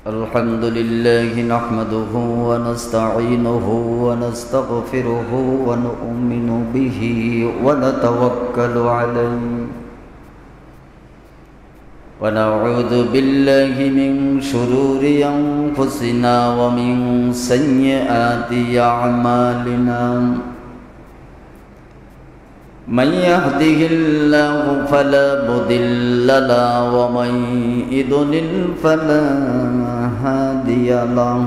الحمد لله نحمده ونستعينه ونستغفره ونؤمن به ونتوكل عليه ونعوذ بالله من شرور أنفسنا ومن سيئات أعمالنا من يهده الله فلا مضل له ومن يضلل فلا هادي له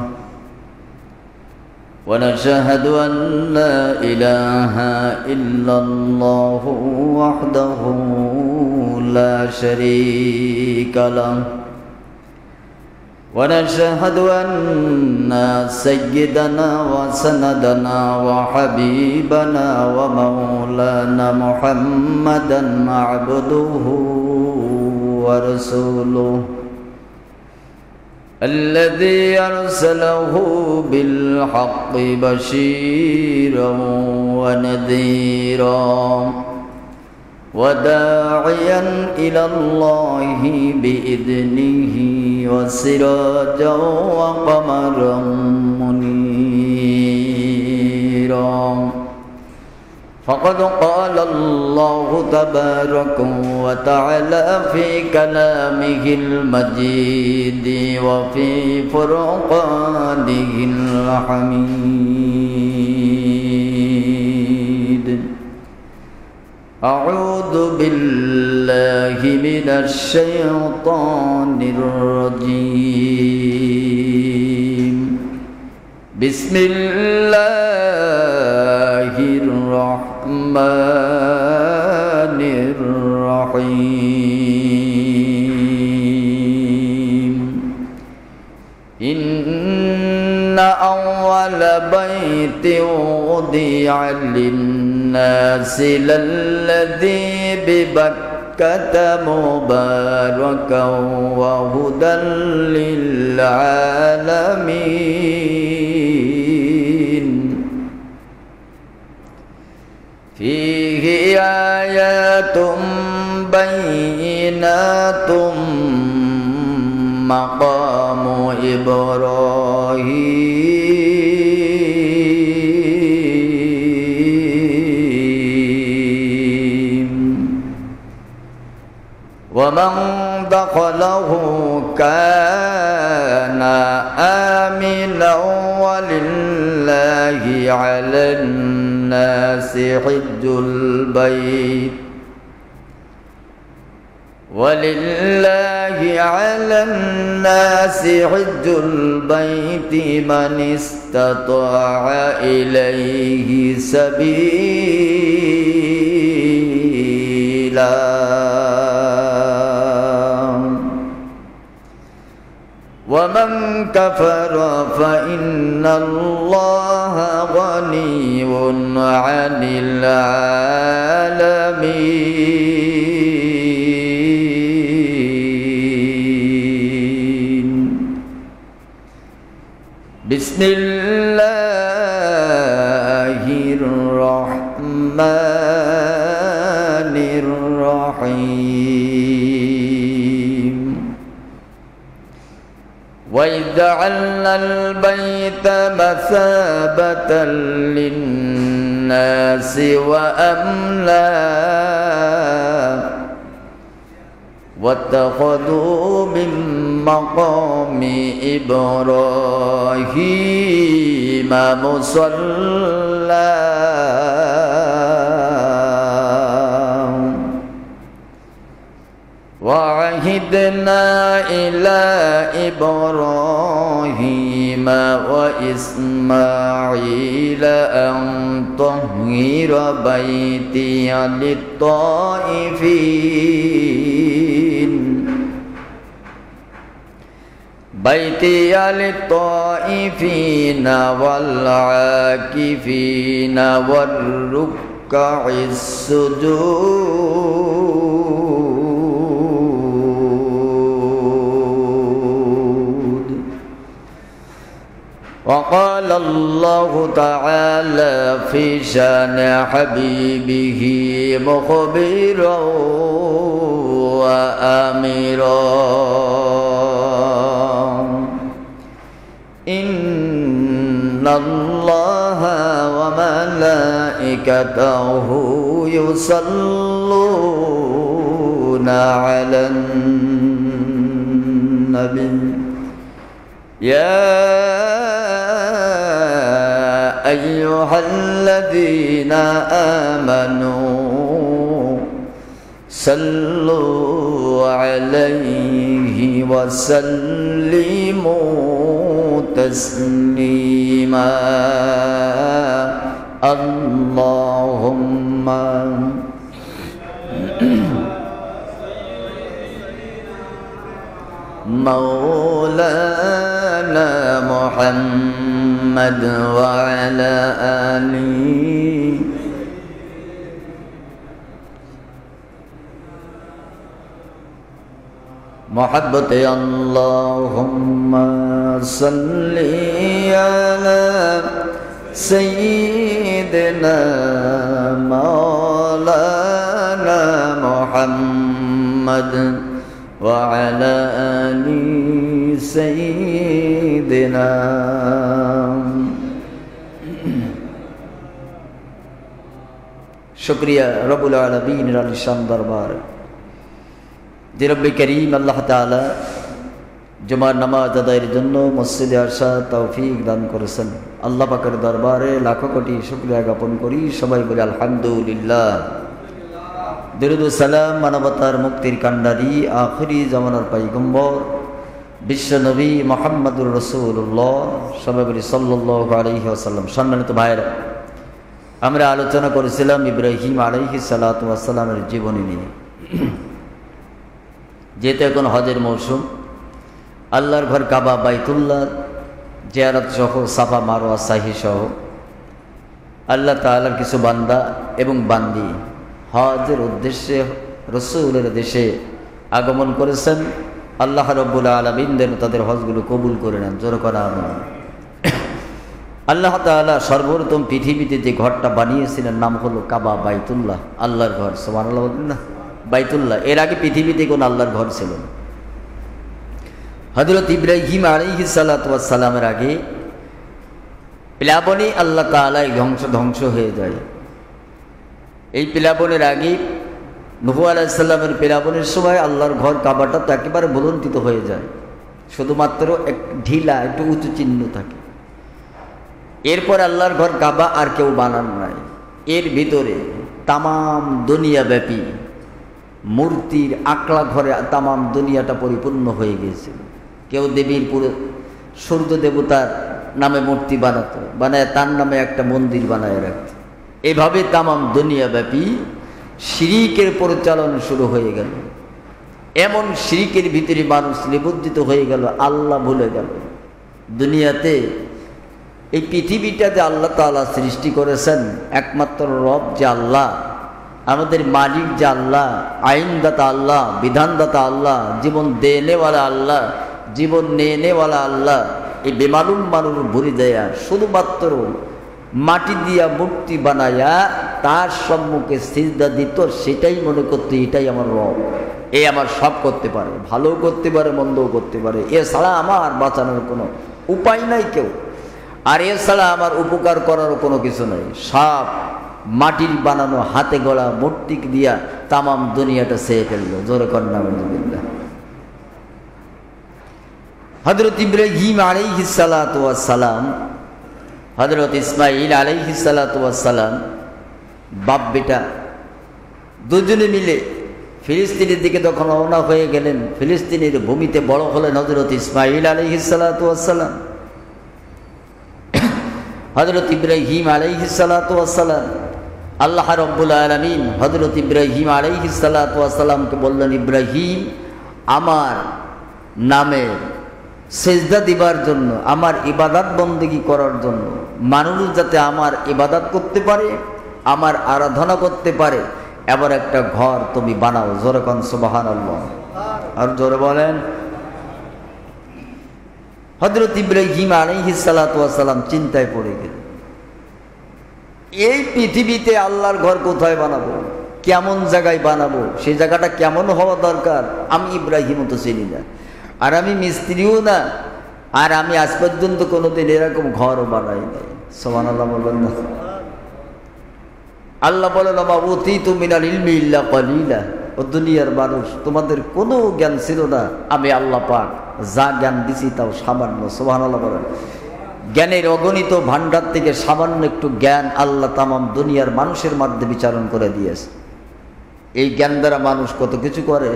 ونشهد أن لا إله إلا الله وحده لا شريك له ونشهد أن سيدنا وسندنا وحبيبنا ومولانا محمدا عبده ورسوله الذي أرسله بالحق بشيرا ونذيرا وداعيا إلى الله بإذنه وسراجا وقمرا منيرا فقد قال الله تبارك وتعالى في كلامه المجيد وفي فرقانه الحميد أعوذ بالله من الشيطان الرجيم بسم الله الرحمن الرحيم إن أول بيت وضع للناس للذي ببكة مباركا وهدى للعالمين فيه آيات بينات مقام إبراهيم ومن دخله كان آمنا ولله على الناس حج البيت من استطاع إليه سبيلا ومن كفر فإن الله غني عن العالمين بسم الله الرحمن الرحيم وإذ جعلنا البيت مثابة للناس وأمنا واتخذوا من مقام إبراهيم مصلى وعهدنا إلى إبراهيم وإسماعيل أن طهر بيتي للطائفين والعاكفين والركع السجود وقال الله تعالى في شان حبيبه مخبرا وآمرا إن الله وملائكته يصلون على النبي يا أيها الذين آمنوا صلوا عليه وسلموا تسليما اللهم مولانا محمد وعلى آله محبت اللهم صل على سيدنا مولانا محمد وعلى آل سيدنا शुक्रिया रब्बुल आलमीन आलिशान दरबार যে রব্বে করিম আল্লাহ তাআলা জুমার নামাজ আদায়ের জন্য মসজিদে আসার তৌফিক দান করেছেন। আল্লাহ পাকের দরবারে লাখো কোটি শুকরিয়া জ্ঞাপন করি। সবাই বলি আলহামদুলিল্লাহ। দরুদ ও সালাম মানবতার মুক্তির কান্ডারি আখিরি জামানার পয়গম্বর বিশ্ব নবী মুহাম্মদুর রাসূলুল্লাহ সবাই বলি সাল্লাল্লাহু আলাইহি ওয়াসাল্লাম। সম্মানিত ভাইরা, আমরা আলোচনা করেছিলাম ইব্রাহিম আলাইহিস সালাতু ওয়াস সালামের জীবনী নিয়ে। যেহেতু এখন হজের মৌসুম, আল্লাহর ঘর কাবা বাইতুল্লাহ জিয়ারত সহ সাফা মারওয়া সাহি সহ আল্লাহ তাআলার কিছু বান্দা এবং বান্দি হজের উদ্দেশ্যে রসুলের দেশে আগমন করেছেন। আল্লাহ রাব্বুল আলামিন যেন তাদের হজগুলো কবুল করে নেন। জোরে করে আমিন। আল্লাহ তাআলা সর্বপ্রথম পৃথিবীতে যে ঘরটা বানিয়েছিলেন নাম হলো কাবা বাইতুল্লাহ, আল্লাহর ঘর। সুবহানাল্লাহ বলেন না, বাইতুল্লাহ। এর আগে পৃথিবীতে কোনো আল্লাহর ঘর ছিল না। হযরত ইব্রাহিম আলাইহিস সালাতু ওয়াস সালামের আগে প্লাবনে আল্লাহ তাআলা ধ্বংস হয়ে যায়। এই প্লাবনের আগে নূহ আলাইহিস সালামের প্লাবনের সময় আল্লাহর ঘর কাবাটা তো একেবারে ভুলন্তিত হয়ে যায়, শুধুমাত্র এক ঢিলা একটু উঁচু চিহ্ন থাকে। এরপর আল্লাহর ঘর কাবা আর কেউ বানান নাই। এর ভিতরে তামাম দুনিয়াব্যাপী মূর্তির আকলা ঘরে তামাম দুনিয়াটা পরিপূর্ণ হয়ে গিয়েছিল। কেউ দেবীর পুরো সূর্য দেবতার নামে মূর্তি বানাতো, বানায় তার নামে একটা মন্দির বানায় রাখত। এভাবে তামাম দুনিয়াব্যাপী শিরিকের পরিচালন শুরু হয়ে গেল। এমন শিরিকের ভিতরে মানুষ নিবজ্জিত হয়ে গেল, আল্লাহ ভুলে গেল। দুনিয়াতে এই পৃথিবীটা যে আল্লাহ তাআলা সৃষ্টি করেছেন, একমাত্র রব যে আল্লাহ, আমাদের মালিক যে আল্লাহ, আইনদাতা আল্লাহ, বিধানদাতা আল্লাহ, জীবন দেনেওয়ালা আল্লাহ, জীবন নেনেওয়ালা আল্লাহ, এই বেমালুম মানুষ ভুলে দেয়া শুধুমাত্র মাটি দিয়া মূর্তি বানায়া তার সম্মুখে সিজদা দিত। সেটাই মনে করতে এটাই আমার রব, এ আমার সব করতে পারে, ভালো করতে পারে, মন্দও করতে পারে, এছাড়া আমার বাঁচানোর কোনো উপায় নাই কেউ, আর এছাড়া আমার উপকার করারও কোনো কিছু নাই। সব মাটির বানানো হাতে গড়া মূর্তি দিয়া তামাম দুনিয়াটা চেয়ে ফেললো। জোরে কন্যা আলহামদুলিল্লাহ। হযরত ইব্রাহিম আলাইহিস সালাতু ওয়াস সালাম, হযরত ইসমাঈল আলাইহিস সালাতু ওয়াস সালাম বাপ বেটা দুজনে মিলে ফিলিস্তিনের দিকে যখন রওনা হয়ে গেলেন, ফিলিস্তিনের ভূমিতে বড় হলেন হযরত ইসমাঈল আলাইহিস সালাতু ওয়াস সালাম। হযরত ইব্রাহিম আলাইহিস সালাতু ওয়াস সালাম, আল্লাহ রাব্বুল আলামিন হযরত ইব্রাহিম আলাইহিস সালাতু ওয়াস সালামকে বললেন, ইব্রাহিম আমার নামে সেজদা দিবার জন্য, আমার ইবাদত বন্দেগী করার জন্য, মানুষ যাতে আমার ইবাদত করতে পারে, আমার আরাধনা করতে পারে, এবার একটা ঘর তুমি বানাও। জোরে কোন সুবহানাল্লাহ। আর জোরে বলেন। হযরত ইব্রাহিম আলাইহিস সালাতু ওয়াস সালাম চিন্তায় পড়ে গেলেন, এই পৃথিবীতে আল্লাহর ঘর কোথায় বানাবো, কেমন জায়গায় বানাবো, সেই জায়গাটা কেমন হওয়া দরকার। আমি ইব্রাহিমও তো চিনি না, আর আমি মিস্ত্রিও না, আর আমি আজ পর্যন্ত কোনোদিন এরকম ঘরও বানাই নাই। সুবহানাল্লাহ বলবেন না? আল্লাহ বলেন, ওমা উতীতু মিনাল ইলমি ইল্লা কলিলা। ও দুনিয়ার মানুষ, তোমাদের কোনো জ্ঞান ছিল না, আমি আল্লাহ পাক যা জ্ঞান দিছি তাও সামান্য। সুবহানাল্লাহ বলেন। জ্ঞানের অগণিত ভান্ডার থেকে সামান্য একটু জ্ঞান আল্লাহ তামাম দুনিয়ার মানুষের মধ্যে বিচারণ করে দিয়েছে। এই জ্ঞান দ্বারা মানুষ কত কিছু করে।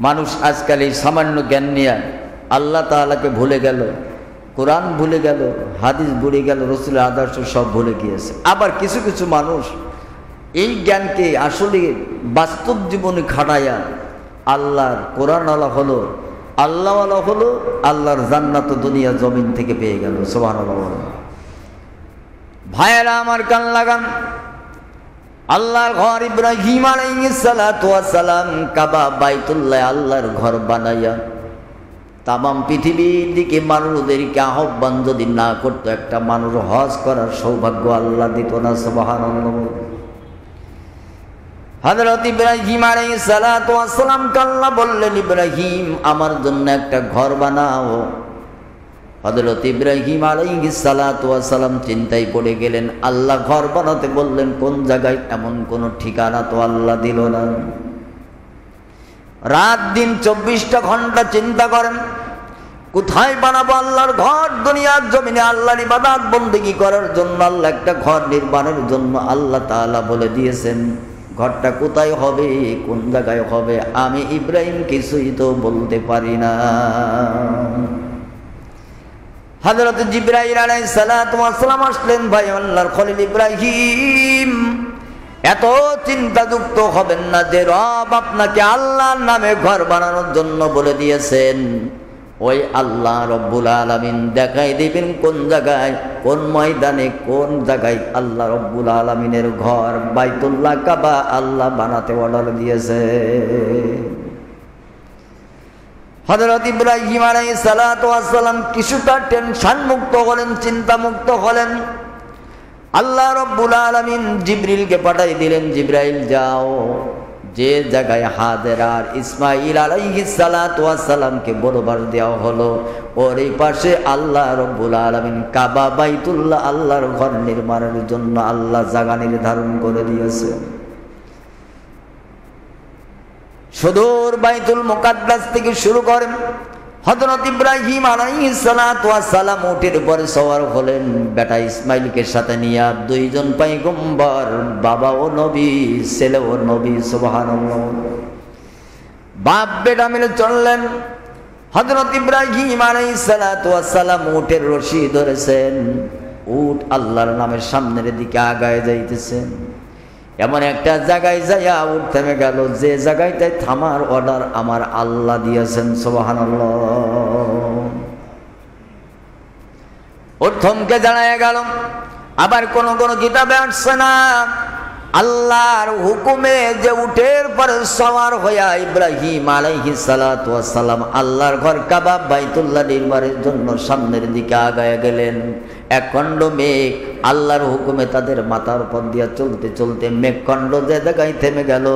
মানুষ আজকাল এই সামান্য জ্ঞান নিয়ে আল্লাহ তাআলাকে ভুলে গেল, কোরআন ভুলে গেল, হাদিস ভুলে গেল, রাসূলের আদর্শ সব ভুলে গিয়েছে। আবার কিছু কিছু মানুষ এই জ্ঞানকে আসলে বাস্তব জীবনে খাটাইয়া আল্লাহর কোরআনওয়ালা হলো, আল্লাহওয়ালা হলো, আল্লাহর জান্নাত দুনিয়া জমিন থেকে পেয়ে গেল। সুবহানাল্লাহ। ভাইয়েরা আমার, কান লাগান। আল্লাহর ঘর ইব্রাহিম আলাইহিস সালাতু ওয়াস সালাম কাবা বাইতুল্লাহ আল্লাহর ঘর বানাইয়া তামাম পৃথিবীর দিকে মানুষদেরকে আহ্বান যদি না করতো, একটা মানুষ হজ করার সৌভাগ্য আল্লাহ দিত না। সুবহানাল্লাহ। হযরত ইব্রাহিম আলাইহিস সালাতু ওয়াস সালাম আল্লাহ বললেন, ইব্রাহিম আমার জন্য একটা ঘর বানাও। হযরত ইব্রাহিম আলাইহিস সালাতু ওয়াস সালাম চিন্তায় পড়ে গেলেন। আল্লাহ ঘর বানাতে বললেন কোন জায়গায়, এমন কোন ঠিকানা তো আল্লাহ দিল না। রাত দিন 24টা ঘন্টা চিন্তা করেন, কোথায় বানাবো আল্লাহর ঘর। দুনিয়ার জমিনে আল্লাহর ইবাদত বন্দেগী করার জন্য আল্লাহ একটা ঘর নির্মাণের জন্য আল্লাহ তাআলা বলে দিয়েছেন। ঘরটা কোথায় হবে, কোন জায়গায় হবে, আমি ইব্রাহিম কিছুই তো বলতে পারি না। হযরত জিবরাইল আলাইহিস সালাতু ওয়াস সালাম আসলেন, ভাই আল্লাহর খলিল ইব্রাহিম এত চিন্তাযুক্ত হবেন না যে রব আপনাকে আল্লাহর নামে ঘর বানানোর জন্য বলে দিয়েছেন। ওই আল্লাহ রব্বুল আলামিন দেখাই দিবেন কোন জায়গায়, কোন ময়দানে, কোন জায়গায় আল্লাহ রব্বুল আলামিনের ঘর বাইতুল্লাহ কাবা আল্লাহ বানাতে অর্ডার দিয়েছে। হযরত ইব্রাহিম আলাইহিস সালাতু ওয়াস সালাম কিছুটা টেনশন মুক্ত হলেন, চিন্তা মুক্ত হলেন। আল্লাহ রব্বুল আলামিন জিবরিলকে পাঠাই দিলেন, জিবরাইল যাও, যে জায়গায় হাজের আর ইসমাঈল আলাইহিস সালাতু ওয়াস সালামকে বরবার দেওয়া হলো, ওর এই পাশে আল্লাহ রব্বুল আলামিন কাবা বাইতুল্লাহ আল্লাহর ঘর নির্মাণের জন্য আল্লাহ জায়গা নির্ধারণ করে দিয়েছে। সুদূর বাইতুল মুকাদ্দাস থেকে শুরু করেন হযরত ইব্রাহিম আলাইহিস সালাতু ওয়াস সালাম উটের উপরে সওয়ার হলেন বেটা ইসমাইলকে সাথে নিয়ে। দুইজন পয়গম্বর, বাবা ও নবী, ছেলে ও নবী। সুবহানাল্লাহ। বাপ বেটা মিলে চললেন। হযরত ইব্রাহিম আলাইহিস সালাতু ওয়াস সালাম উটের রশি ধরেছেন। উট আল্লাহর নামের সামনের দিকে আগায় যাইতেছেন। এমন একটা জায়গায় যাইয়া উট থেমে গেল, যে জায়গাটায় থামার অর্ডার আমার আল্লাহ দিয়েছেন। সুবহানাল্লাহ। উট থমকে দাঁড়ায় গেল। আবার কোন কোন কিতাবে আসছে না, আল্লাহর হুকুমে যে উটের পরে সওয়ার হইয়া ইব্রাহিম আলাইহিস সালাতু ওয়াস সালাম আল্লাহর ঘর কাবা বাইতুল্লাহ নির্মাণের জন্য সামনের দিকে আগায় গেলেন। একখণ্ড মেঘ আল্লাহর হুকুমে তাদের মাথার উপর দিয়া চলতে চলতে মেঘখণ্ড যে জায়গায় থেমে গেল,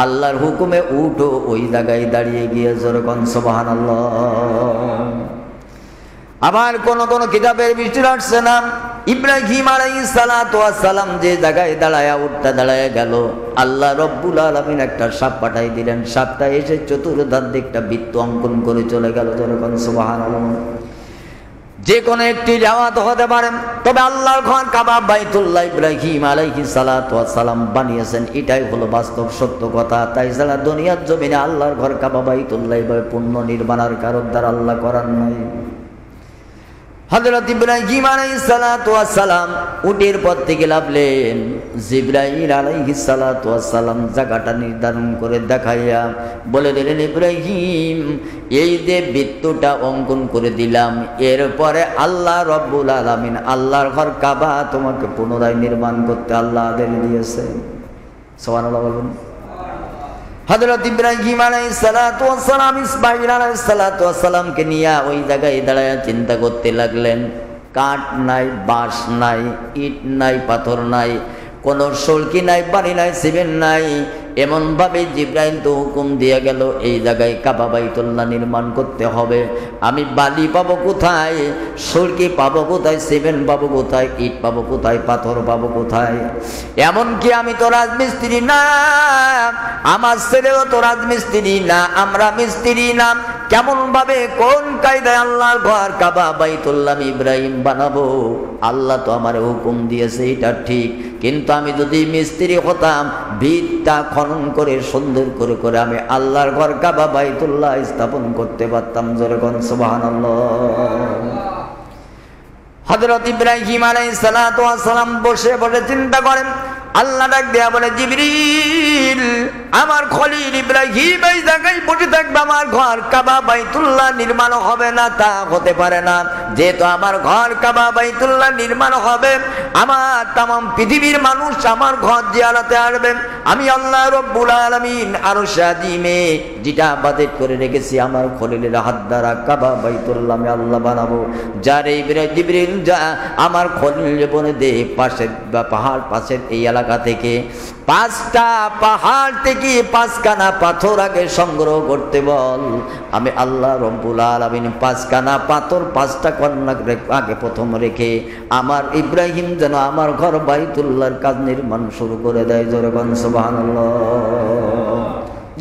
আল্লাহর হুকুমে উটও ওই জায়গায় দাঁড়িয়ে গিয়ে যখন সুবহানাল্লাহ। আবার কোন কোন কিতাবের ভিতর আসছে না, ইব্রাহিম আলাইহিস সালাতু ওয়াস সালাম যে জায়গায় দাঁড়ায়া উটটা দাঁড়ায় গেল, আল্লাহ রব্বুল আলামিন একটা সাপ পাঠাই দিলেন। সাপটা এসে চতুর্ধার দিকটা বৃত্ত অঙ্কন করে চলে গেল যখন সুবহানাল্লাহ। যে কোনো একটি জামাত হতে পারে, তবে আল্লাহর ঘর কাবা বাইতুল্লাহ ইব্রাহিম আলাইহিস সালাতু ওয়াস সালাম বানিয়েছেন, এটাই হলো বাস্তব সত্য কথা। তাই ছাড়া দুনিয়ার জমিনে আল্লাহর ঘর কাবা বাইতুল্লাহ এভাবে পূর্ণ নির্মাণের কারণ দ্বারা আল্লাহ করার নাই। হযরত ইব্রাহিম আলাইহিস সালাতু ওয়াস সালাম উটের পর থেকে লাভলেন। জিবরাইল আলাইহিস সালাতু ওয়াস সালাম জায়গাটা নির্ধারণ করে দেখাইয়া বলে দিলেন, ইব্রাহিম এই যে বৃত্তটা অঙ্কন করে দিলাম, এরপরে আল্লাহ রব্বুল আলামিন আল্লাহর ঘর কাবা তোমাকে পুনরায় নির্মাণ করতে আল্লাহ আদেশ দিয়েছে। সুবহানাল্লাহ বলুন। হযরত ইব্রাহিম আলাইহিস সালাতু ওয়াস সালাম ইসমাঈল আলাইহিস সালাতু ওয়াস সালামকে নিয়ে ওই জায়গায় দাঁড়ায় চিন্তা করতে লাগলেন। কাঠ নাই, বাঁশ নাই, ইট নাই, পাথর নাই, কোনো সড়কি নাই, বাড়ি নাই, সিমেন্ট নাই। এমনভাবে জিবরাইল তো হুকুম দিয়ে গেল এই জায়গায় কাবা বাইতুল্লাহ নির্মাণ করতে হবে। আমি বালি পাবো কোথায়, সড়কি পাবো কোথায়, সিমেন্ট পাবো কোথায়, ইট পাবো কোথায়, পাথর পাবো কোথায়? এমনকি আমি তো রাজমিস্ত্রি না, আমার ছেলেও তো রাজমিস্ত্রি না, আমরা মিস্ত্রি না। কেমন ভাবে কোন কায়দায় আল্লাহর ঘর কাবা বাইতুল্লাহ আমি ইব্রাহিম বানাবো? আল্লাহ তো আমার হুকুম দিয়েছে এটা ঠিক, কিন্তু আমি যদি মিস্ত্রি হতাম ভিতটা খনন করে সুন্দর করে করে আমি আল্লাহর ঘর কাবা বাইতুল্লাহ স্থাপন করতে পারতাম। জোরে কোন সুবহানাল্লাহ। হযরত ইব্রাহিম আলাইহিস সালাতু ওয়াস সালাম বসে বসে চিন্তা করেন। আল্লাহ ডাক দেয়া বলে, জিবরিল, আমার খলিল ইব্রাহিম এই জায়গায় বসে থাকবে, আমার ঘর কাবা বাইতুল্লাহ নির্মাণ হবে না, তা হতে পারে না। যেহেতু আমার ঘর কাবা বাইতুল্লাহ নির্মাণ হবে, আমার তামাম পৃথিবীর মানুষ আমার ঘর জিয়ারতে আসবে। আমি আল্লাহ রব্বুল আলামিন আরশে আজিমে যেটা বাজেট করে রেখেছি আমার খলিলের হাত দ্বারা কাবা বাইতুল্লাহ আমি আল্লাহ বানাবো। যারে জিবরিল যা আমার খলিল বনে দে পাশের বা পাহাড় পাশের এই এলাকা থেকে 5টা পাহাড় থেকে 5খানা পাথর আগে সংগ্রহ করতে বল। আমি আল্লাহ রব্বুল আলামিন 5খানা পাথর 5টা কন্যা আগে প্রথম রেখে আমার ইব্রাহিম যেন আমার ঘর বাইতুল্লাহর কাজ নির্মাণ শুরু করে দেয়। জোরে কোন সুবহানাল্লাহ।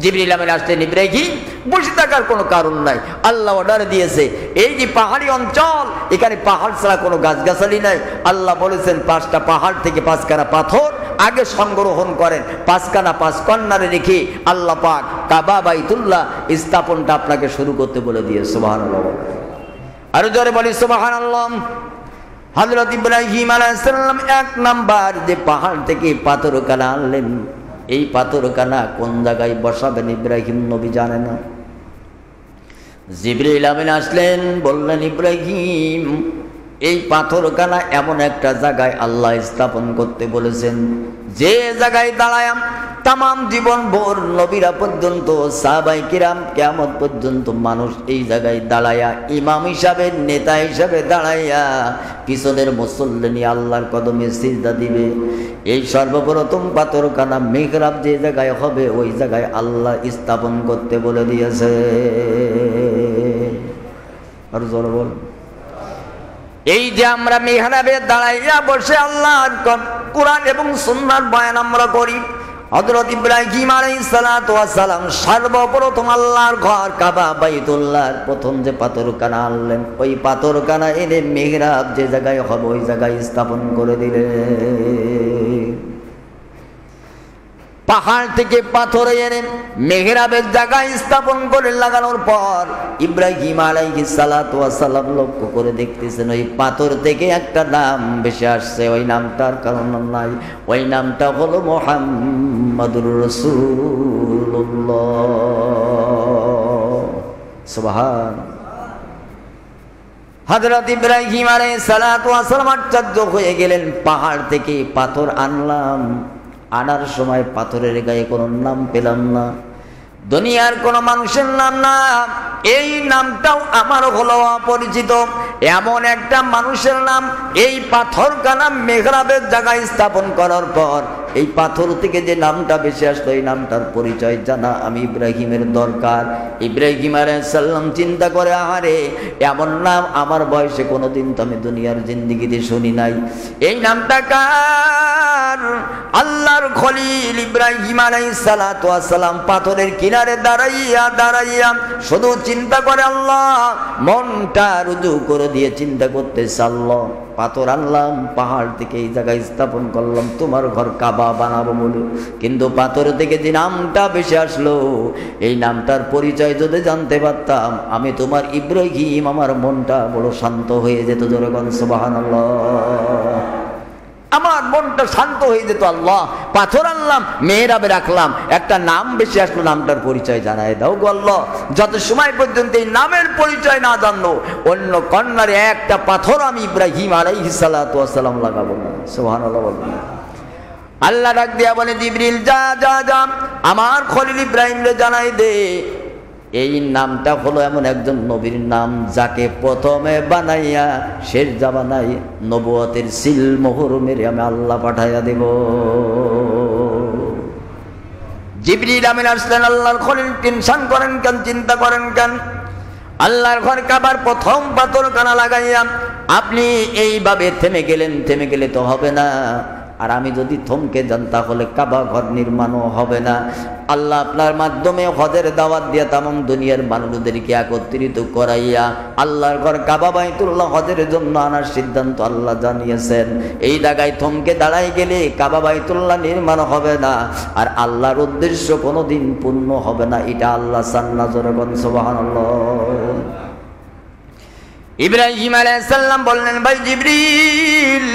জিবরিল আমিন আসলেন, ইব্রাহিম বসে থাকার কোনো কারণ নাই, আল্লাহ অর্ডার দিয়েছে। এই যে পাহাড়ি অঞ্চল, এখানে পাহাড় ছাড়া কোনো গাছগাছালি নাই। আল্লাহ বলেছেন 5টা পাহাড় থেকে 5খানা পাথর আগে সংগ্রহণ করেন, 5খানা 5 কন্যারে রেখে আল্লাহ পাক কাবা বাইতুল্লাহ স্থাপনটা আপনাকে শুরু করতে বলে দিয়ে। সুবহানাল্লাহ। আরো জোরে বলি সুবহানাল্লাহ। হযরত ইব্রাহিম আলাইহিস সালাম 1 নাম্বার যে পাহাড় থেকে পাথরখানা আনলেন, এই পাথরখানা কোন জায়গায় বসাবেন ইব্রাহিম নবী জানে না। জিবরিল আমিন আসলেন, বললেন, ইব্রাহিম এই পাথরখানা এমন একটা জায়গায় আল্লাহ স্থাপন করতে বলেছেন, যে জায়গায় দাঁড়ায় তামাম জীবন ভোর নবীরা পর্যন্ত সাহাবায়ে কিরাম কিয়ামত পর্যন্ত মানুষ এই জায়গায় দাঁড়ায়া ইমাম হিসাবে নেতা হিসাবে দাঁড়াইয়া পিছনের মুসল্লি নিয়ে আল্লাহর কদমে সিজদা দিবে। এই সর্বপ্রথম পাথরখানা মিহরাব যে জায়গায় হবে ওই জায়গায় আল্লাহ স্থাপন করতে বলে দিয়েছে। আর জোরে বল। এই যে আমরা মিহরাবে দাঁড়াইয়া বসে আল্লাহর কোরআন এবং সুন্নাহর বয়ান আমরা করি, হযরত ইব্রাহিম আলাইহিস সালাতু ওয়াস সালাম সর্বপ্রথম আল্লাহর ঘর কাবা বাইতুল্লাহর প্রথম যে পাথরখানা আনলেন, ওই পাথরখানা এনে মিহরাব যে জায়গায় হবে ওই জায়গায় স্থাপন করে দিলেন। পাহাড় থেকে পাথর এনে মেহরাবের জায়গায় স্থাপন করে লাগানোর পর ইব্রাহিম আলাইহিস সালাতু ওয়াস সালাম লক্ষ্য করে দেখতেছেন ওই পাথর থেকে একটা নাম ভেসে আসছে। ওই নামটার কারণ নাই, ওই নামটা হলো মুহাম্মাদুর রাসূলুল্লাহ। সুবহান। হযরত ইব্রাহিম আলাইহিস সালাতু ওয়াস সালাম আশ্চর্য হয়ে গেলেন, পাহাড় থেকে পাথর আনলাম, আনার সময় পাথরের গায়ে কোনো নাম পেলাম না, দুনিয়ার কোনো মানুষের নাম না, এই নামটাও আমার হলো অপরিচিত। এমন একটা মানুষের নাম এই পাথরখানা মেহরাবের জায়গায় স্থাপন করার পর এই পাথর থেকে যে নামটা ভেসে আসলো এই নামটার পরিচয় জানা আমি ইব্রাহিমের দরকার। ইব্রাহিম আলাইহিস সালাম চিন্তা করে, আহারে এমন নাম আমার বয়সে কোনোদিন তো আমি দুনিয়ার জিন্দেগিতে শুনি নাই। এই নামটা কার? আল্লাহর খলিল ইব্রাহিম আলাইহিস সালাতু ওয়াস সালাম পাথরের কিনারে দাঁড়াইয়া দাঁড়াইয়া শুধু চিন্তা করে আল্লাহ, মনটা রুজু করে দিয়ে চিন্তা করতেছে, আল্লাহ পাথর আনলাম পাহাড় থেকে এই জায়গায় স্থাপন করলাম তোমার ঘর কাবা বানাবো বলে, কিন্তু পাথর থেকে যে নামটা ভেসে আসলো এই নামটার পরিচয় যদি জানতে পারতাম আমি তোমার ইব্রাহিম, আমার মনটা বড় শান্ত হয়ে যেত। জোরে বলেন সুবহানাল্লাহ। আমার মনটা শান্ত হয়ে যেত। আল্লাহ পাথর আনলাম মেহরাবে রাখলাম, একটা নাম বেশি আসলো, নামটার পরিচয় জানাই দাও গো আল্লাহ। যত সময় পর্যন্ত এই নামের পরিচয় না জানলো অন্য কন্যারে একটা পাথর আমি ইব্রাহিম আলাইহিস সালাতু ওয়াস সালাম লাগাবো না। সুবহানাল্লাহ বলবেন। আল্লাহ ডাক দিয়া বলে, জিবরিল যা যা যা, আমার খলিল ইব্রাহিম রে জানাই দে, এই নামটা হলো এমন একজন নবীর নাম যাকে প্রথমে বানাইয়া শেষ জামানায় নবুয়তের সিল মোহর মেরে আমি আল্লাহ পাঠাইয়া দেব। জিবরিল আমিন আসলেন, আল্লাহর খলিল টেনশন করেন কেন, চিন্তা করেন কেন? আল্লাহর ঘর কাবার প্রথম পাথর কানা লাগাইয়া আপনি এইভাবে থেমে গেলেন, থেমে গেলে তো হবে না। আর আমি যদি থমকে যান তাহলে কাবা ঘর নির্মাণও হবে না। আল্লাহ আপনার মাধ্যমে হজের দাওয়াত দিয়া তামাম দুনিয়ার মানুষদেরকে একত্রিত করাইয়া আল্লাহর ঘর কাবা বাইতুল্লাহ হজের জন্য আনার সিদ্ধান্ত আল্লাহ জানিয়েছেন। এই জায়গায় থমকে দাঁড়াই গেলে কাবা বাইতুল্লাহ নির্মাণ হবে না, আর আল্লাহর উদ্দেশ্য কোনোদিন পূর্ণ হবে না। এটা আল্লাহ চান না, জোরে বলেন সুবহানাল্লাহ। ইব্রাহিম আলাইহিস সালাম বললেন, ভাই জিবরিল,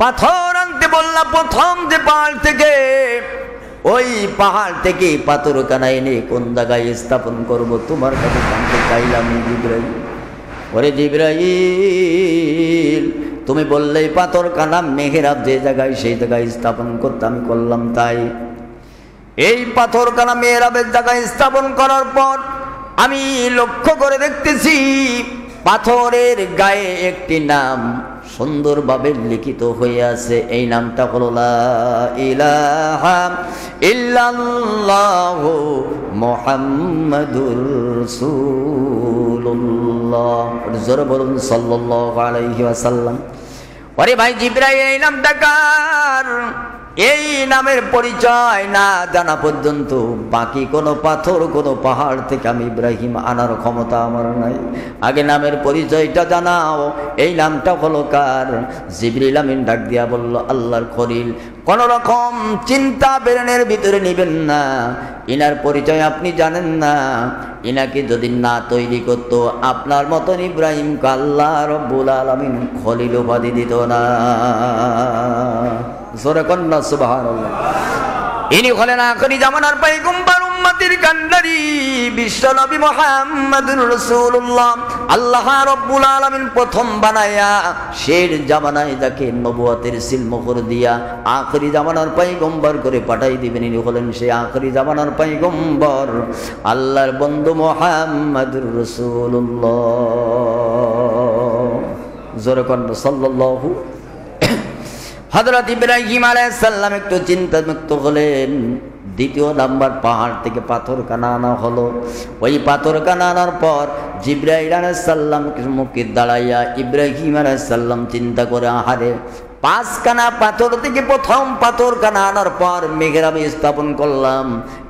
পাথর আনতে বললাম প্রথম যে পাহাড় থেকে, ওই পাহাড় থেকে পাথর কানা এনে কোন জায়গায় স্থাপন করব তোমার কাছে জানতে চাইলাম। জিবরাইল, ওরে জিবরাইল, তুমি বললেই পাথর কানা মেহরাব যে জায়গায় সেই জায়গায় স্থাপন করতে, আমি করলাম তাই। এই পাথর কানা মেহরাবের জায়গায় স্থাপন করার পর আমি লক্ষ্য করে দেখতেছি পাথরের গায়ে একটি নাম সুন্দরভাবে লিখিত হয়ে আছে। এই নামটা হলো লা ইলাহা ইল্লাল্লাহু মুহাম্মাদুর রাসূলুল্লাহ। জোরে বলুন সাল্লাল্লাহু আলাইহি ওয়াসাল্লাম। ওরে ভাই জিবরাইল, এই নামটা কার? এই নামের পরিচয় না জানা পর্যন্ত বাকি কোনো পাথর কোনো পাহাড় থেকে আমি ইব্রাহিম আনার ক্ষমতা আমার নাই। আগে নামের পরিচয়টা জানাও, এই নামটা হলো কার? জিবরিল আমিন ডাক দিয়া বলল, আল্লাহর খলিল। কোন রকম চিন্তা ব্রেনের ভিতরে নিবেন না, ইনার পরিচয় আপনি জানেন না। ইনাকে যদি না তৈরি করতো আপনার মতন ইব্রাহিমকে আল্লাহ রব্বুল আলামিন খলিল উপাধি দিত না। জোরে কন্যা সুবহানাল্লাহ। ইনি হলেন আখিরি জামানার পয়গম্বর, উম্মতের কান্ডারি, বিশ্ব নবী মুহাম্মদুর রাসূলুল্লাহ। আল্লাহ রাব্বুল আলামিন প্রথম বানায়া শের জামানায় যাকে নবুয়তের সিল মোহর দিয়া আখিরি জামানার পয়গম্বর করে পাঠাই দিবেন, ইনি হলেন সেই আখিরি জামানার পয়গম্বর, আল্লাহর বন্ধু মুহাম্মদুর রাসূলুল্লাহ। জোরে কন্যা সাল্লাল্লাহু। হযরত ইব্রাহিম আলাইহিস সালাম একটু চিন্তামুক্ত হলেন। দ্বিতীয় নাম্বার পাহাড় থেকে পাথর কানা আনা হলো। ওই পাথর কানা আনার পর জিবরাইল আলাইহিস সালাম মুখে দাঁড়াইয়া ইব্রাহিম আলাইহিস সালাম চিন্তা করে, আহারে 5 কানা পাথর থেকে প্রথম পাথর কানা আনার পর মেহরাবে স্থাপন করলাম।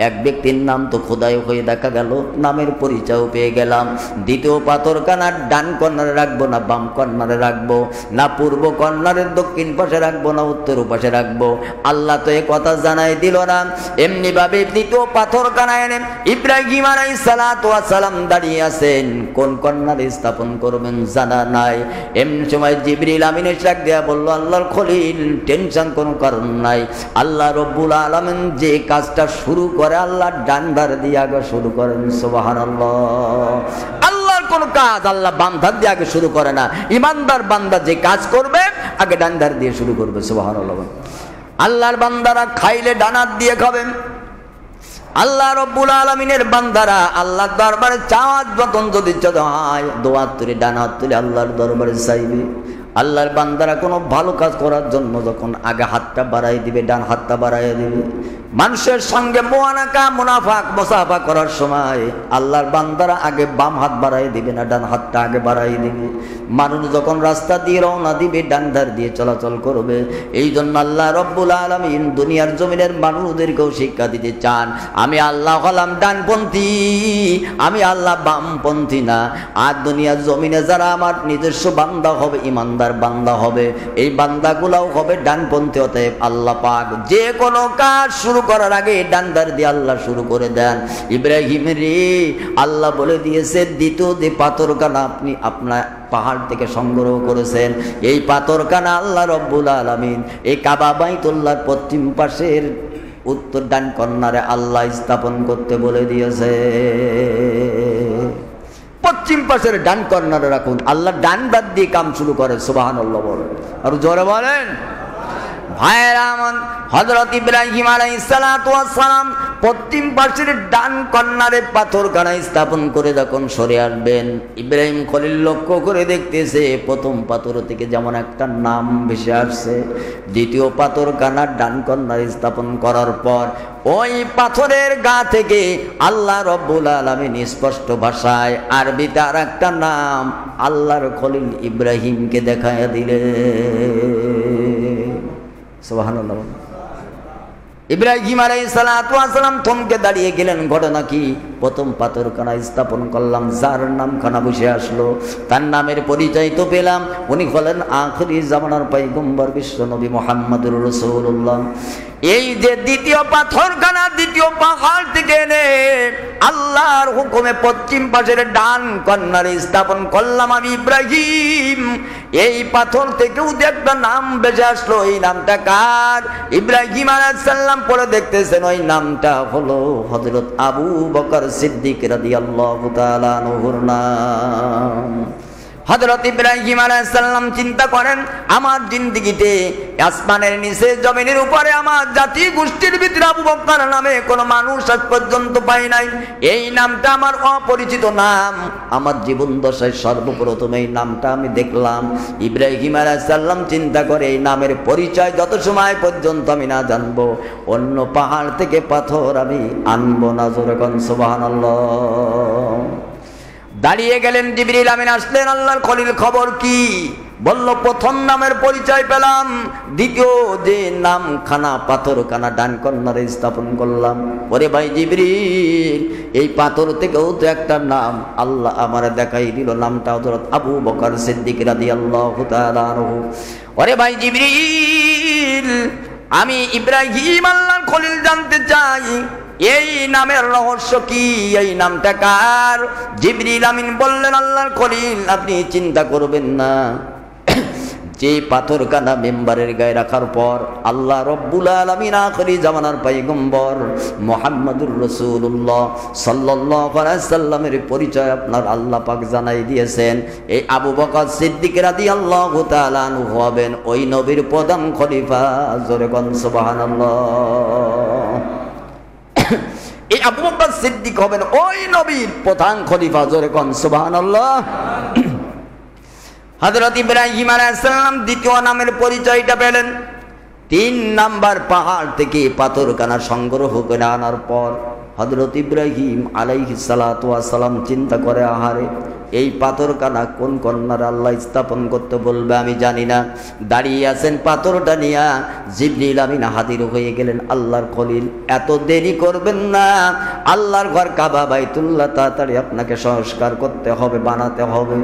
এক ব্যক্তির নাম তো খোদাই হয়ে দেখা গেল, নামের পরিচয় পেয়ে গেলাম। দ্বিতীয় পাথর কানার ডান কর্নারে রাখবো না বাম কর্নারে রাখবো, না পূর্ব কর্নারের দক্ষিণ পাশে রাখবো না উত্তর পাশে রাখবো, আল্লাহ তো এ কথা জানাই দিল না। এমনি ভাবে দ্বিতীয় পাথর কানা এনে ইব্রাহিম আলাইহিস সালাতু ওয়াস সালাম দাঁড়িয়ে আছেন, কোন কর্নারে স্থাপন করবেন জানা নাই। এমনি সময় জিবরিল আমিন ডাক দেয়া বলল, আল্লাহ খলিল, টেনশন কোনো কারণ নাই। আল্লাহ রব্বুল আলামিন যে কাজটা শুরু করে আল্লাহ ডান্ডার দিয়ে আগে শুরু করেন। সুবহানাল্লাহ। আল্লাহর কোন কাজ আল্লাহ বান্দার দিয়ে আগে শুরু করে না। ইমানদার বান্দা যে কাজ করবে আগে ডান্ডার দিয়ে শুরু করবে। সুবহানাল্লাহ। আল্লাহর বান্দারা খাইলে ডানার দিয়ে খাবেন। আল্লাহ রব্বুল আলামিনের বান্দারা আল্লাহর দরবারে চাওয়ার যতন যদি হয় দোয়া তুলে ডান হাত তুলে আল্লাহর দরবারে চাইবে। আল্লাহর বান্দারা কোনো ভালো কাজ করার জন্য যখন আগে হাতটা বাড়াই দিবে, ডান হাতটা বাড়াই দিবে। মানুষের সঙ্গে মুআনাকা মুনাফাক মুসাফা করার সময় আল্লাহর বান্দারা আগে বাম হাত বাড়াই দিবে না ডান হাতটা আগে বাড়াই দিবে। মানুষ যখন রাস্তা দিয়ে রওনা দিবে ডান ধার দিয়ে চলাচল করবে। এই জন্য আল্লাহ রব্বুল আলামিন দুনিয়ার জমিনের মানুষদেরকেও শিক্ষা দিতে চান, আমি আল্লাহ হলাম ডানপন্থী, আমি আল্লাহ বামপন্থী না। আর দুনিয়ার জমিনে যারা আমার নিজস্ব বান্দা হবে, ইমানদার বান্দা হবে, এই বান্দাগুলাও হবে ডানপন্থী। অতএব আল্লাহ পাক যে কোনো কাজ শুরু করার আগে ডান্ডার দিয়ে আল্লাহ শুরু করে দেন। ইব্রাহিম রে, আল্লাহ বলে দিয়েছে দ্বিতীয় যে পাথর কানা আপনি আপনার পাহাড় থেকে সংগ্রহ করেছেন, এই পাথর কানা আল্লাহ রব্বুল আলামিন এই কাবা বাইতুল্লাহর পশ্চিম পাশের উত্তর ডান কর্নারে আল্লাহ স্থাপন করতে বলে দিয়েছে। পশ্চিম পাশের ডান কর্নারে রাখুন। আল্লাহ ডান বাদ দিয়ে কাম শুরু করে। সুবহানাল্লাহ বলেন, আর জোরে বলেন। ভাইরা আমার, হযরত ইব্রাহিম আলাইহিস সালাতু ওয়াস সালাম পশ্চিম পাশের ডান কর্নারে পাথরখানা স্থাপন করে যখন সরে আসবেন, ইব্রাহিম খলিল লক্ষ্য করে দেখতেছে প্রথম পাথর থেকে যেমন একটা নাম ভেসে আসছে, দ্বিতীয় পাথরখানা ডান কর্নারে স্থাপন করার পর ওই পাথরের গা থেকে আল্লাহ রব্বুল আলামিন স্পষ্ট ভাষায় আরবিতে আর একটা নাম আল্লাহর খলিল ইব্রাহিমকে দেখায়া দিলেন। সুবহানাল্লাহ। ইব্রাহিম আলাইহিস সালাতু ওয়াস সালাম থমকে দাঁড়িয়ে গেলেন। ঘটনা কি? প্রথম পাথরখানা স্থাপন করলাম, যার নামখানা বসে আসলো, তার নামের পরিচয় তো পেলাম, উনি হলেন আখিরি জামানার পয়গম্বর বিশ্ব নবী মুহাম্মদুর রাসূলুল্লাহ। এই যে দ্বিতীয় পাথরখানা দ্বিতীয় পাহাড় থেকে এনে আল্লাহর হুকুমে পশ্চিম পাশের ডান কর্নারে স্থাপন করলাম আমি ইব্রাহিম, এই পাথর থেকেও যে একটা নাম বেজে আসলো, এই নামটা কার? ইব্রাহিম আলাইহিস সালাম পরে দেখতেছেন ওই নামটা হলো হযরত আবু বকর সিদ্দিক রাদিয়াল্লাহু তাআলা আনহুর নাম। হযরত ইব্রাহিম আলাইহিস সালাম চিন্তা করেন, আমার জিন্দেগিতে আসমানের নিচে জমিনের উপরে আমার জাতি গোষ্ঠীর ভিতরে আবু বকর নামে কোনো মানুষ আজ পর্যন্ত পাই নাই। এই নামটা আমার অপরিচিত নাম, আমার জীবন দশায় সর্বপ্রথম এই নামটা আমি দেখলাম। ইব্রাহিম আলাইহিস সালাম চিন্তা করে এই নামের পরিচয় যত সময় পর্যন্ত আমি না জানবো, অন্য পাহাড় থেকে পাথর আমি আনবো না। জোরে কোন সুবহানাল্লাহ। দাঁড়িয়ে গেলেন, জিবরিল আমিন আসলেন, আল্লাহর খলিল খবর কি? বলল প্রথম নামের পরিচয় পেলাম, দ্বিতীয় যে নামখানা পাথরখানা ডান কর্নারে স্থাপন করলাম। ওরে ভাই জিবরিল, এই পাথর থেকেও তো একটা নাম আল্লাহ আমার দেখাই দিল, নামটা হযরত আবু বকর সিদ্দিক রাদিয়াল্লাহু তাআলা আনহু। ওরে ভাই জিবরিল, আমি ইব্রাহিম আল্লাহর খলিল জানতে চাই এই নামের রহস্য কি, এই নামটা কার? জিবরিল আমিন বললেন, আল্লাহর খলিল আপনি চিন্তা করবেন না, যে পাথরখানা মেম্বারের গায়ে রাখার পর আল্লাহ রব্বুল আলামিন আখিরি জামানার পয়গম্বর মুহাম্মদুর রাসূলুল্লাহ সাল্লাল্লাহু আলাইহি সাল্লামের পরিচয় আপনার আল্লাহ পাক জানাই দিয়েছেন। এই আবু বকর সিদ্দিক রাদিয়াল্লাহু তাআলা আনহু হবেন ওই নবীর প্রধান খলিফা। জোরে কোন সুবহানাল্লাহ। এই আবু বকর সিদ্দিক হবেন ওই নবীর প্রধান খলিফা। জোরে কোন সুবহানাল্লাহ। হযরত ইব্রাহিম আলাইহিস সালাম দ্বিতীয় নামের পরিচয়টা পেলেন। 3 নাম্বার পাহাড় থেকে পাথরখানা সংগ্রহ করে আনার পর হযরত ইব্রাহিম আলাইহিস সালাতু ওয়াস সালাম চিন্তা করে, আহারে এই পাথরখানা কোন কর্নারে আল্লাহ স্থাপন করতে বলবে আমি জানি না। দাঁড়িয়ে আছেন পাথরটা নিয়া, জিবরিল আমিন হাজির হয়ে গেলেন। আল্লাহর খলিল এত দেরি করবেন না, আল্লাহর ঘর কাবা বাইতুল্লাহ তাড়াতাড়ি আপনাকে সংস্কার করতে হবে, বানাতে হবে।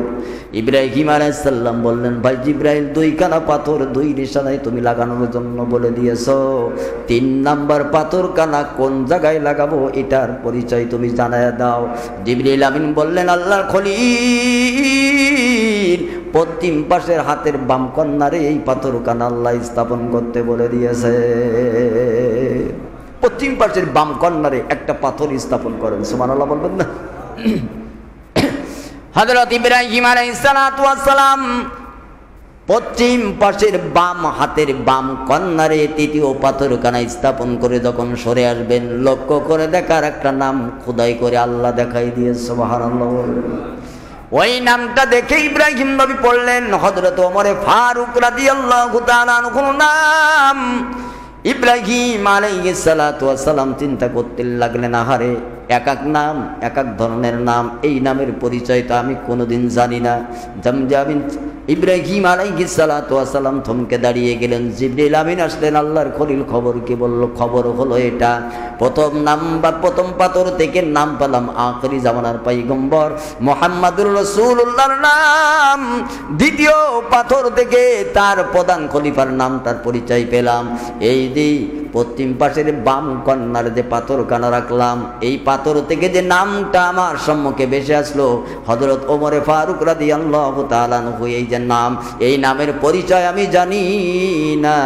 ইব্রাহিম আলাইহিস সালাম বললেন, ভাই জিবরাইল 2খানা পাথর 2 নিশানায় তুমি লাগানোর জন্য বলে দিয়েছো, 3 নাম্বার পাথরখানা কোন জায়গায় লাগাবো এটার পরিচয় তুমি জানায় দাও। জিবরিল আমিন বললেন, আল্লাহর খলিল পশ্চিম পাশের হাতের বাম কর্নারে এই পাথরখানা আল্লাহ স্থাপন করতে বলে দিয়েছে। পশ্চিম পাশের বাম কর্নারে একটা পাথর স্থাপন করেন। সুবহানাল্লাহ বলবেন না? হযরত ইব্রাহিম আলাইহিস সালাতু ওয়াস সালাম পশ্চিম পাশের বাম হাতের বাম কর্নারে তৃতীয় পাথরখানা স্থাপন করে যখন সরে আসবেন, লক্ষ্য করে দেখার একটা নাম খোদাই করে আল্লাহ দেখাই দিয়ে। সুবহানাল্লাহ। ওই নামটা দেখে ইব্রাহিম নবী পড়লেন হযরত ওমর ফারুক রাদিয়াল্লাহু তাআলা আনহুর নাম। ইব্রাহিম আলাইহিস সালাতু ওয়াস সালাম চিন্তা করতে লাগলেন, আহারে এক এক নাম এক এক ধরনের নাম, এই নামের পরিচয় তো আমি কোনোদিন জানি না। জামজামিন ইব্রাহিম আলাইহিস সালাতু ওয়াস সালাম থমকে দাঁড়িয়ে গেলেন। জিবরিল আমিন আসলেন, আল্লাহর খলিল খবর কি? বলল, খবর হলো এটা, প্রথম নাম বা প্রথম পাথর থেকে নাম পেলাম আখিরি জামানার পয়গম্বর মুহাম্মদুর রাসূলুল্লাহর নাম, দ্বিতীয় পাথর থেকে তার প্রধান খলিফার নাম তার পরিচয় পেলাম। এই যে পশ্চিম পাশের বাম কর্নারে যে পাথরখানা রাখলাম, এই পাথর থেকে যে নামটা আমার সম্মুখে ভেসে আসলো হযরত ওমর ফারুক রাদিয়াল্লাহু তাআলা আনহু, এই যে নাম, এই নামের পরিচয় আমি জানি না,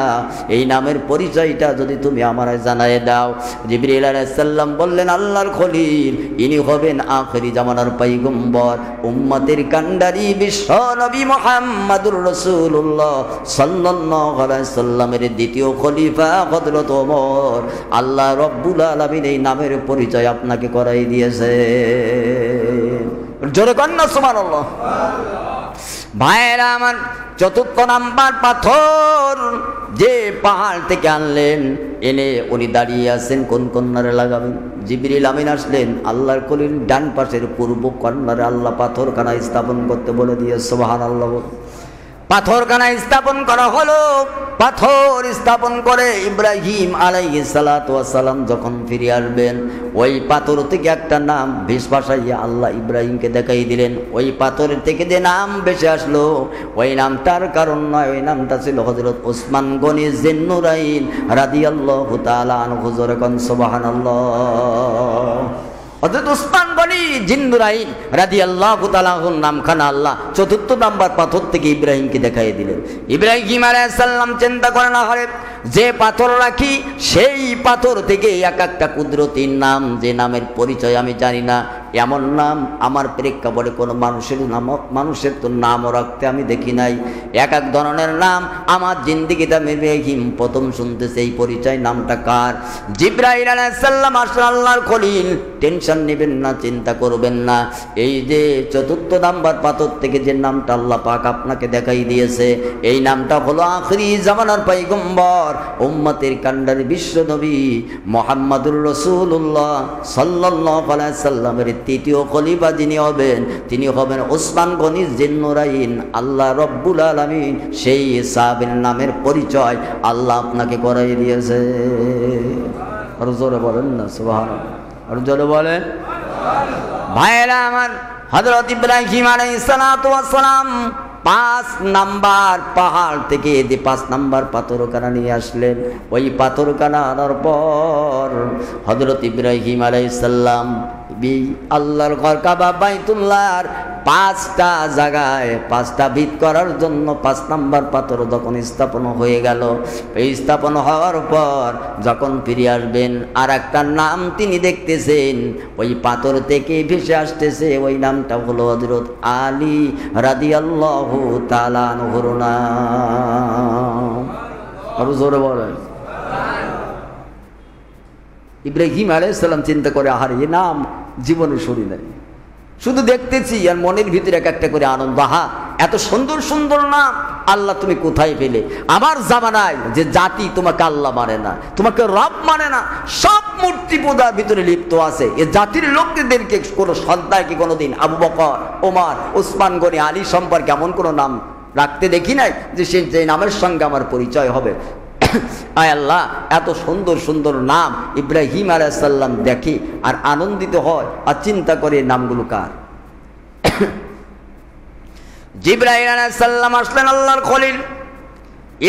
এই নামের পরিচয়টা যদি তুমি আমারে জানায় দাও। জিবরিল আলাইহিস সালাম বললেন, আল্লাহর খলিল ইনি হবেন আখিরি জামানার পয়গম্বর, উম্মতের কান্ডারি বিশ্ব নবী মুহাম্মদুর রাসূলুল্লাহ সাল্লাল্লাহু আলাইহি সাল্লামের দ্বিতীয় খলিফা হযরত হযরত ওমর, আল্লাহ রব্বুল আলামিন এই নামের পরিচয় আপনাকে করাই দিয়েছে। জোরে কন্যা সুবহানাল্লাহ। ভাইয়েরা আমার, চতুর্থ নাম্বার পাথর যে পাহাড় থেকে আনলেন, এনে উনি দাঁড়িয়ে আছেন কোন কর্নারে লাগাবেন? জিবরিল আমিন আসলেন, আল্লাহর কলিল ডান পাশের পূর্ব কর্নারে আল্লাহ পাথরখানা স্থাপন করতে বলে দিয়ে সুবহানাল্লাহ। পাথরখানা স্থাপন করা হলো। পাথর স্থাপন করে ইব্রাহিম আলাইহিস সালাতু ওয়াস সালাম যখন ফিরে আসবেন, ওই পাথর থেকে একটা নাম ভেস ভাসাইয়া আল্লাহ ইব্রাহিমকে দেখাই দিলেন। ওই পাথরের থেকে যে নাম ভেসে আসলো, ওই নামটার কারণ নয়, ওই নামটা ছিল হযরত ওসমান গনি জিন্নুরাইন রাদিয়াল্লাহু তাআলা আনহু। জোরে কোন সুবহানাল্লাহ। হযরত ওসমান গনি জিন্নুরাইন রাদিয়াল্লাহু তাআলা আনহুর নামখানা আল্লাহ চতুর্থ নাম্বার পাথর থেকে ইব্রাহিমকে দেখাই দিলেন। ইব্রাহিম আলাইহিস সালাম চিন্তা করেন, আরে যে পাথর রাখি সেই পাথর থেকে এক একটা কুদরতির নাম, যে নামের পরিচয় আমি জানি না, এমন নাম আমার প্রেক্ষাপটে কোনো মানুষের তো নামও রাখতে আমি দেখি নাই। এক এক ধরনের নাম আমার জিন্দেগিতে আমি ইব্রাহিম প্রথম শুনতেছে। এই পরিচয় নামটা কার? জিবরাইল আলাইহিস সালাম আসলে আল্লাহর খলিল, টেনশন নেবেন না, চিন্তা করবেন না। এই যে চতুর্থ নাম্বার পাথর থেকে যে নামটা আল্লাহ পাক আপনাকে দেখাই দিয়েছে, এই নামটা হলো আখিরি জামানার পয়গম্বর, উম্মতের কান্ডারি বিশ্ব নবী মুহাম্মদুর রাসূলুল্লাহ সাল্লাল্লাহু আলাইহি সাল্লামের তৃতীয় খলিফা যিনি হবেন, তিনি হবেন ওসমান গনি জিন্নুরাইন। আল্লাহ রব্বুল আলামিন সেই সাহাবীর নামের পরিচয় আল্লাহ আপনাকে করাই দিয়েছে। আর জোরে বলেন না সুবহানাল্লাহ, আর জোরে বলেন। ভাইরা আমার, হযরত ইব্রাহিম আলাইহিস সালাতু ওয়াস সালাম 5 নাম্বার পাহাড় থেকে যে 5 নাম্বার পাথরখানা নিয়ে আসলেন। ওই পাথরখানা আনার পর হযরত ইব্রাহিম আলাইহিস সালাম আল্লাহর ঘর কাবা বাইতুল্লাহর 5টা জায়গায় 5টা ভিত করার জন্য 5 নাম্বার পাথর যখন স্থাপন হয়ে গেল, এই স্থাপন হওয়ার পর যখন ফিরে আসবেন, আর একটা নাম তিনি দেখতেছেন ওই পাথর থেকে ভেসে আসতেছে। ওই নামটা হলো হযরত আলী রাদিয়াল্লাহু তাআলা আনহুর নাম। আরো জোরে বলেন। ইব্রাহিম আলাইহিস সালাম চিন্তা করে, আহারে এই নাম জীবনে শুনি নাই, শুধু দেখতেছি আর মনের ভিতরে এক একটা করে আনন্দ। হা, এত সুন্দর সুন্দর নাম আল্লাহ তুমি কোথায় পেলে? আমার জামানায় যে জাতি তোমাকে আল্লাহ মানে না, তোমাকে রব মানে না, সব মূর্তি পূজার ভিতরে লিপ্ত আছে। এ জাতির লোকদেরকে কোনো সন্তান কি কোনোদিন আবু বকর, ওমর, ওসমান গনি, আলী সম্পর্কে এমন কোনো নাম রাখতে দেখি নাই যে সেই নামের সঙ্গে আমার পরিচয় হবে। আয় আল্লাহ, এত সুন্দর সুন্দর নাম ইব্রাহিম আলাইহিস সালাম দেখে আর আনন্দিত হয় আর চিন্তা করে নামগুলো কার? জিবরাইল আলাইহিস সালাম আসলেন, আল্লাহর খলিল,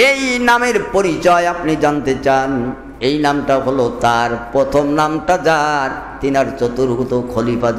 এই নামের পরিচয় আপনি জানতে চান? এই নামটা হলো তার, প্রথম নামটা যার, তিনার চতুর্থ খলিফা।